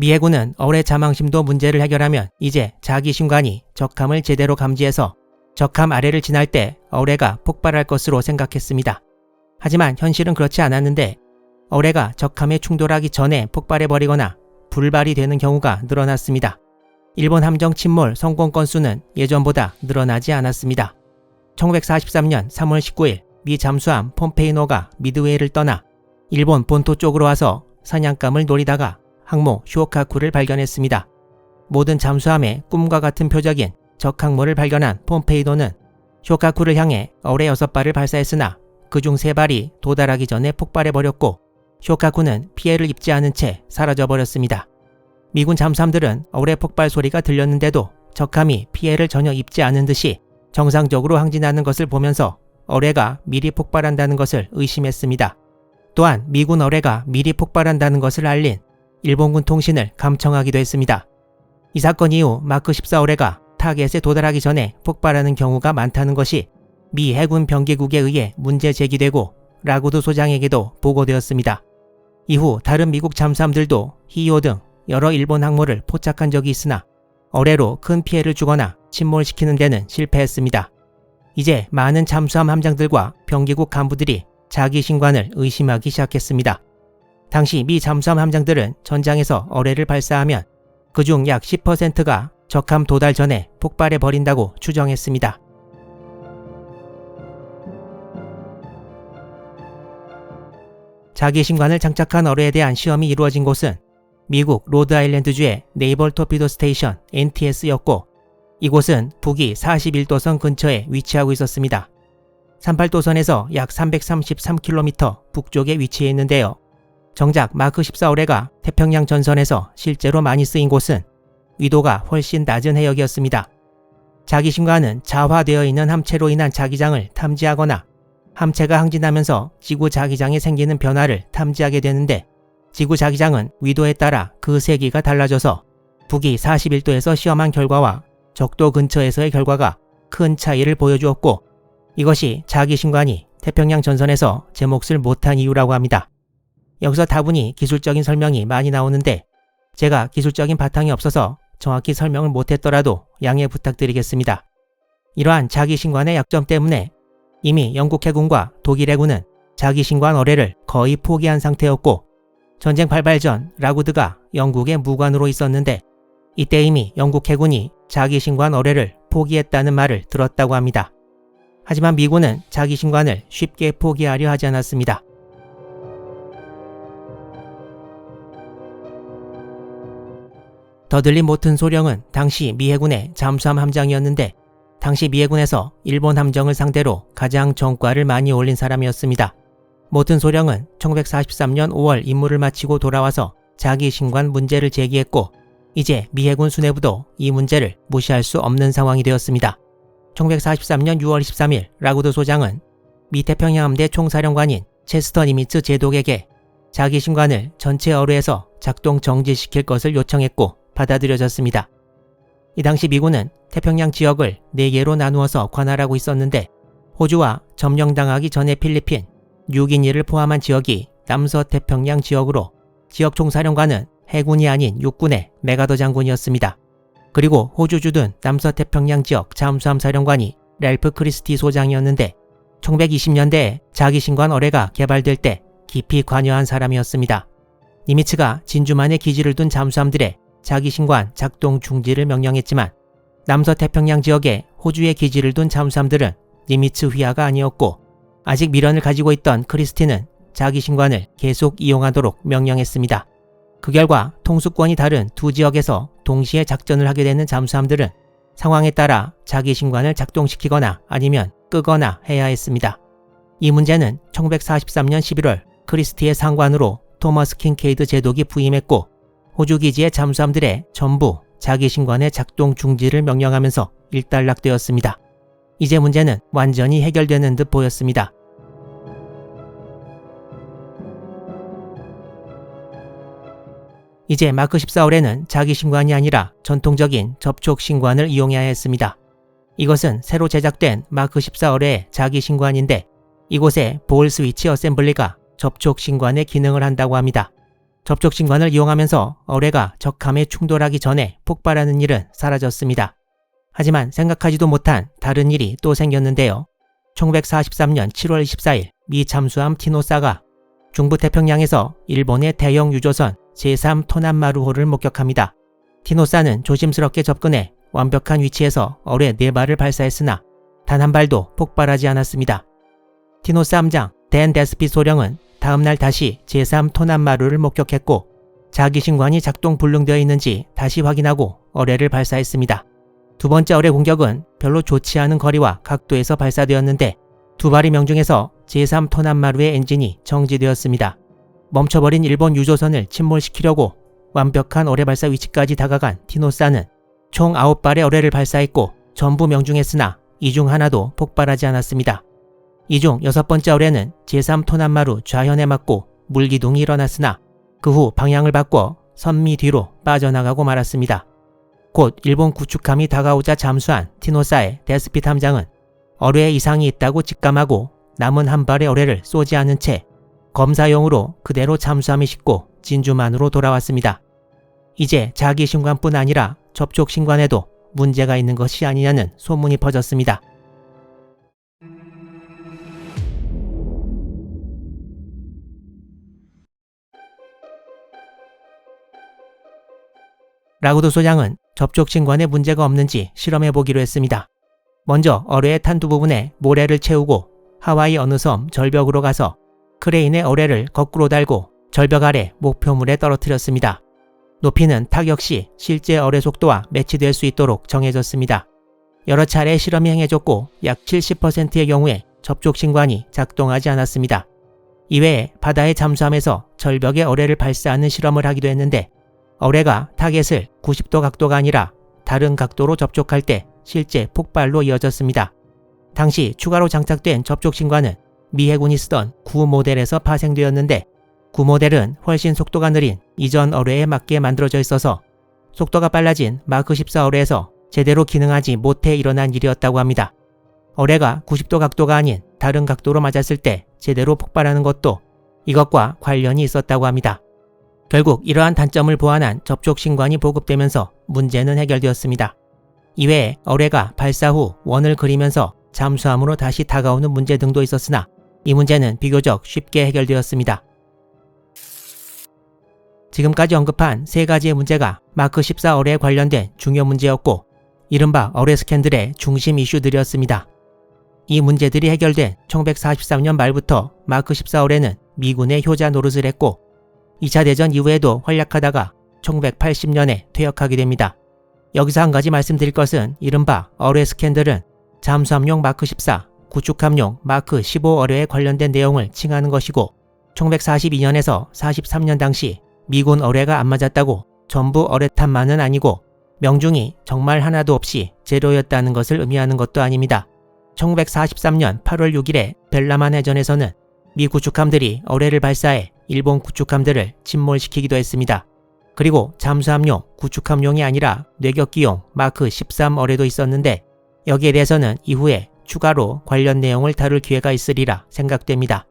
미 해군은 어뢰 자망심도 문제를 해결하면 이제 자기 신관이 적함을 제대로 감지해서 적함 아래를 지날 때 어뢰가 폭발할 것으로 생각했습니다. 하지만 현실은 그렇지 않았는데 어뢰가 적함에 충돌하기 전에 폭발해버리거나 불발이 되는 경우가 늘어났습니다. 일본 함정 침몰 성공 건수는 예전보다 늘어나지 않았습니다. 1943년 3월 19일 미 잠수함 폼페이노가 미드웨이를 떠나 일본 본토 쪽으로 와서 사냥감을 노리다가 항모 쇼카쿠를 발견했습니다. 모든 잠수함의 꿈과 같은 표적인 적 항모를 발견한 폼페이노는 쇼카쿠를 향해 어뢰 6발을 발사했으나 그중 3발이 도달하기 전에 폭발해버렸고 쇼카쿠는 피해를 입지 않은 채 사라져버렸습니다. 미군 잠수함들은 어뢰 폭발 소리가 들렸는데도 적함이 피해를 전혀 입지 않은 듯이 정상적으로 항진하는 것을 보면서 어뢰가 미리 폭발한다는 것을 의심했습니다. 또한 미군 어뢰가 미리 폭발한다는 것을 알린 일본군 통신을 감청하기도 했습니다. 이 사건 이후 마크 14 어뢰가 타겟에 도달하기 전에 폭발하는 경우가 많다는 것이 미 해군 병기국에 의해 문제 제기되고 라구드 소장에게도 보고되었습니다. 이후 다른 미국 잠수함들도 히이오 등 여러 일본 항모를 포착한 적이 있으나 어뢰로 큰 피해를 주거나 침몰시키는 데는 실패했습니다. 이제 많은 잠수함 함장들과 병기국 간부들이 자기 신관을 의심하기 시작했습니다. 당시 미 잠수함 함장들은 전장에서 어뢰를 발사하면 그중 약 10%가 적함 도달 전에 폭발해버린다고 추정했습니다. 자기 신관을 장착한 어뢰에 대한 시험이 이루어진 곳은 미국 로드아일랜드주의 네이벌 토피도 스테이션 NTS였고 이곳은 북위 41도선 근처에 위치하고 있었습니다. 38도선에서 약 333km 북쪽에 위치해 있는데요. 정작 마크 14 어뢰가 태평양 전선에서 실제로 많이 쓰인 곳은 위도가 훨씬 낮은 해역이었습니다. 자기 신관은 자화되어 있는 함체로 인한 자기장을 탐지하거나 함체가 항진하면서 지구 자기장에 생기는 변화를 탐지하게 되는데 지구 자기장은 위도에 따라 그 세기가 달라져서 북위 41도에서 시험한 결과와 적도 근처에서의 결과가 큰 차이를 보여주었고 이것이 자기 신관이 태평양 전선에서 제 몫을 못한 이유라고 합니다. 여기서 다분히 기술적인 설명이 많이 나오는데 제가 기술적인 바탕이 없어서 정확히 설명을 못했더라도 양해 부탁드리겠습니다. 이러한 자기 신관의 약점 때문에 이미 영국 해군과 독일 해군은 자기 신관 어뢰를 거의 포기한 상태였고 전쟁 발발 전 라구드가 영국의 무관으로 있었는데 이때 이미 영국 해군이 자기 신관 어뢰를 포기했다는 말을 들었다고 합니다. 하지만 미군은 자기 신관을 쉽게 포기하려 하지 않았습니다. 더들리 모튼 소령은 당시 미 해군의 잠수함 함장이었는데 당시 미 해군에서 일본 함정을 상대로 가장 전과를 많이 올린 사람이었습니다. 모튼 소령은 1943년 5월 임무를 마치고 돌아와서 자기 신관 문제를 제기했고 이제 미 해군 수뇌부도 이 문제를 무시할 수 없는 상황이 되었습니다. 1943년 6월 23일 라구드 소장은 미 태평양 함대 총사령관인 체스터 니미츠 제독에게 자기 신관을 전체 어뢰에서 작동 정지시킬 것을 요청했고 받아들여졌습니다. 이 당시 미군은 태평양 지역을 4개로 나누어서 관할하고 있었는데 호주와 점령당하기 전에 필리핀, 뉴기니를 포함한 지역이 남서태평양 지역으로 지역 총사령관은 해군이 아닌 육군의 메가더 장군이었습니다. 그리고 호주 주둔 남서태평양 지역 잠수함 사령관이 랠프 크리스티 소장이었는데 1920년대에 자기 신관 어뢰가 개발될 때 깊이 관여한 사람이었습니다. 니미츠가 진주만에 기지를 둔 잠수함들의 자기 신관 작동 중지를 명령했지만 남서태평양 지역에 호주에 기지를 둔 잠수함들은 니미츠 휘하가 아니었고 아직 미련을 가지고 있던 크리스티는 자기 신관을 계속 이용하도록 명령했습니다. 그 결과 통수권이 다른 두 지역에서 동시에 작전을 하게 되는 잠수함들은 상황에 따라 자기 신관을 작동시키거나 아니면 끄거나 해야 했습니다. 이 문제는 1943년 11월 크리스티의 상관으로 토머스 킹케이드 제독이 부임했고 호주 기지의 잠수함들의 전부 자기 신관의 작동 중지를 명령하면서 일단락되었습니다. 이제 문제는 완전히 해결되는 듯 보였습니다. 이제 마크 14 어뢰는 자기 신관이 아니라 전통적인 접촉 신관을 이용해야 했습니다. 이것은 새로 제작된 마크 14 어뢰의 자기 신관인데 이곳에 볼 스위치 어셈블리가 접촉 신관의 기능을 한다고 합니다. 접촉신관을 이용하면서 어뢰가 적함에 충돌하기 전에 폭발하는 일은 사라졌습니다. 하지만 생각하지도 못한 다른 일이 또 생겼는데요. 1943년 7월 24일 미 잠수함 티노사가 중부태평양에서 일본의 대형 유조선 제3 토난마루호를 목격합니다. 티노사는 조심스럽게 접근해 완벽한 위치에서 어뢰 4발을 발사했으나 단 한 발도 폭발하지 않았습니다. 티노사 함장 댄 데스피 소령은 다음날 다시 제3 토난마루를 목격했고 자기신관이 작동 불능되어 있는지 다시 확인하고 어뢰를 발사했습니다. 두 번째 어뢰 공격은 별로 좋지 않은 거리와 각도에서 발사되었는데 두 발이 명중해서 제3 토난마루의 엔진이 정지되었습니다. 멈춰버린 일본 유조선을 침몰시키려고 완벽한 어뢰 발사 위치까지 다가간 티노사는 총 9발의 어뢰를 발사했고 전부 명중했으나 이 중 하나도 폭발하지 않았습니다. 이 중 6번째 어뢰는 제3 토난마루 좌현에 맞고 물기둥이 일어났으나 그 후 방향을 바꿔 선미 뒤로 빠져나가고 말았습니다. 곧 일본 구축함이 다가오자 잠수한 티노사의 데스피 탐장은 어뢰에 이상이 있다고 직감하고 남은 한 발의 어뢰를 쏘지 않은 채 검사용으로 그대로 잠수함에 싣고 진주만으로 돌아왔습니다. 이제 자기 신관뿐 아니라 접촉 신관에도 문제가 있는 것이 아니냐는 소문이 퍼졌습니다. 라구드 소장은 접촉 신관에 문제가 없는지 실험해보기로 했습니다. 먼저 어뢰의 탄두 부분에 모래를 채우고 하와이 어느 섬 절벽으로 가서 크레인의 어뢰를 거꾸로 달고 절벽 아래 목표물에 떨어뜨렸습니다. 높이는 타격 시 실제 어뢰 속도와 매치될 수 있도록 정해졌습니다. 여러 차례 실험이 행해졌고 약 70%의 경우에 접촉 신관이 작동하지 않았습니다. 이외에 바다의 잠수함에서 절벽에 어뢰를 발사하는 실험을 하기도 했는데 어뢰가 타겟을 90도 각도가 아니라 다른 각도로 접촉할 때 실제 폭발로 이어졌습니다. 당시 추가로 장착된 접촉 신관은 미 해군이 쓰던 9 모델에서 파생되었는데 9 모델은 훨씬 속도가 느린 이전 어뢰에 맞게 만들어져 있어서 속도가 빨라진 마크 14 어뢰에서 제대로 기능하지 못해 일어난 일이었다고 합니다. 어뢰가 90도 각도가 아닌 다른 각도로 맞았을 때 제대로 폭발하는 것도 이것과 관련이 있었다고 합니다. 결국 이러한 단점을 보완한 접촉 신관이 보급되면서 문제는 해결되었습니다. 이외에 어뢰가 발사 후 원을 그리면서 잠수함으로 다시 다가오는 문제 등도 있었으나 이 문제는 비교적 쉽게 해결되었습니다. 지금까지 언급한 3가지의 문제가 마크 14 어뢰에 관련된 중요 문제였고 이른바 어뢰 스캔들의 중심 이슈들이었습니다. 이 문제들이 해결된 1943년 말부터 마크 14 어뢰는 미군의 효자 노릇을 했고 2차 대전 이후에도 활약하다가 1980년에 퇴역하게 됩니다. 여기서 한 가지 말씀드릴 것은 이른바 어뢰 스캔들은 잠수함용 마크 14, 구축함용 마크 15 어뢰에 관련된 내용을 칭하는 것이고 1942년에서 43년 당시 미군 어뢰가 안 맞았다고 전부 어뢰탄만은 아니고 명중이 정말 하나도 없이 제로였다는 것을 의미하는 것도 아닙니다. 1943년 8월 6일에 벨라만 해전에서는 미 구축함들이 어뢰를 발사해 일본 구축함들을 침몰시키기도 했습니다. 그리고 잠수함용, 구축함용이 아니라 뇌격기용 마크 13 어뢰도 있었는데 여기에 대해서는 이후에 추가로 관련 내용을 다룰 기회가 있으리라 생각됩니다.